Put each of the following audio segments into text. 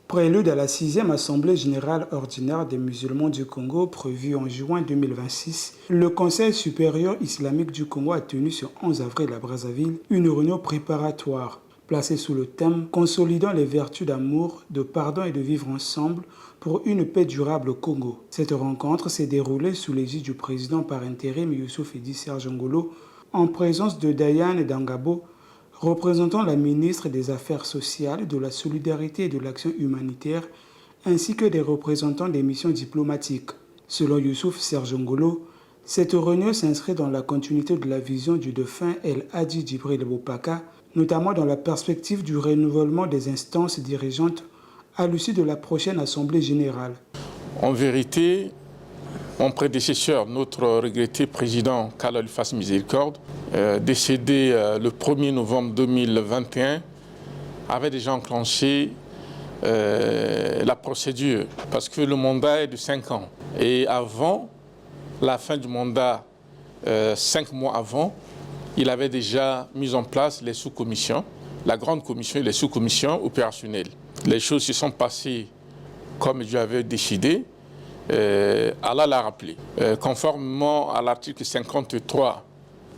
Prélude à la 6e Assemblée générale ordinaire des musulmans du Congo prévue en juin 2026, le Conseil supérieur islamique du Congo a tenu ce 11 avril à Brazzaville une réunion préparatoire placée sous le thème « Consolidant les vertus d'amour, de pardon et de vivre ensemble pour une paix durable au Congo ». Cette rencontre s'est déroulée sous l'égide du président par intérim Youssouf Edi Serge Ngolo en présence de Diane Dangabo, représentant la ministre des Affaires sociales, de la solidarité et de l'action humanitaire, ainsi que des représentants des missions diplomatiques. Selon Youssouf Serge Ngolo, cette réunion s'inscrit dans la continuité de la vision du défunt El Hadji Djibril Bopaka, notamment dans la perspective du renouvellement des instances dirigeantes à l'issue de la prochaine Assemblée générale. En vérité, mon prédécesseur, notre regretté président qu'Allah lui fasse miséricorde, décédé le 1er novembre 2021, avait déjà enclenché la procédure parce que le mandat est de 5 ans. Et avant la fin du mandat, 5 mois avant, il avait déjà mis en place les sous-commissions, la grande commission et les sous-commissions opérationnelles. Les choses se sont passées comme Dieu avait décidé. Allah l'a rappelé. Conformément à l'article 53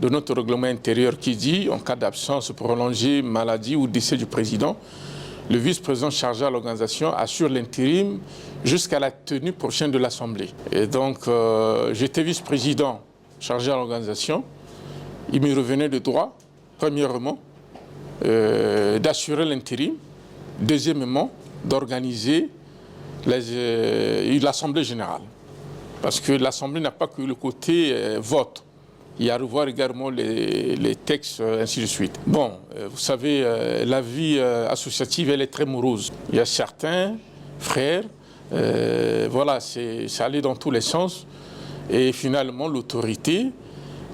de notre règlement intérieur qui dit, en cas d'absence prolongée, maladie ou décès du président, le vice-président chargé à l'organisation assure l'intérim jusqu'à la tenue prochaine de l'Assemblée. Et donc, j'étais vice-président chargé à l'organisation. Il me revenait de droit, premièrement, d'assurer l'intérim, deuxièmement, d'organiser l'Assemblée générale. Parce que l'Assemblée n'a pas que le côté vote. Il y a à revoir également les textes, ainsi de suite. Bon, vous savez, la vie associative, elle est très morose. Il y a certains frères, voilà, ça allait dans tous les sens. Et finalement, l'autorité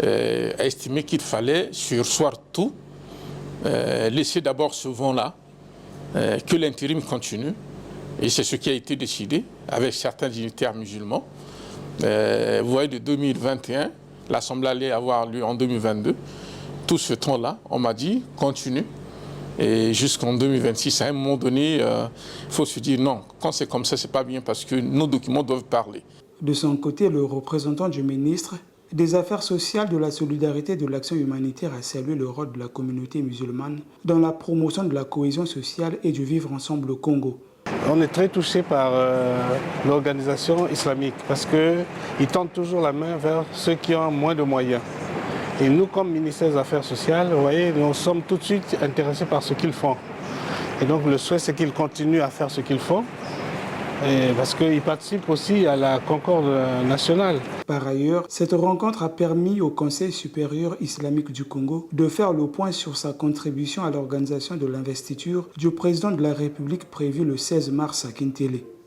a estimé qu'il fallait surseoir tout, laisser d'abord ce vent-là, que l'intérim continue. Et c'est ce qui a été décidé avec certains dignitaires musulmans. Vous voyez, de 2021, l'Assemblée allait avoir lieu en 2022. Tout ce temps-là, on m'a dit, continue. Et jusqu'en 2026, à un moment donné, il faut se dire non, quand c'est comme ça, c'est pas bien parce que nos documents doivent parler. De son côté, le représentant du ministre des Affaires sociales, de la solidarité et de l'action humanitaire a salué le rôle de la communauté musulmane dans la promotion de la cohésion sociale et du vivre ensemble au Congo. On est très touché par l'organisation islamique parce qu'ils tendent toujours la main vers ceux qui ont moins de moyens. Et nous, comme ministère des Affaires sociales, vous voyez, nous sommes tout de suite intéressés par ce qu'ils font. Et donc le souhait, c'est qu'ils continuent à faire ce qu'ils font parce qu'ils participent aussi à la concorde nationale. Par ailleurs, cette rencontre a permis au Conseil supérieur islamique du Congo de faire le point sur sa contribution à l'organisation de l'investiture du président de la République prévue le 16 mars à Kintélé.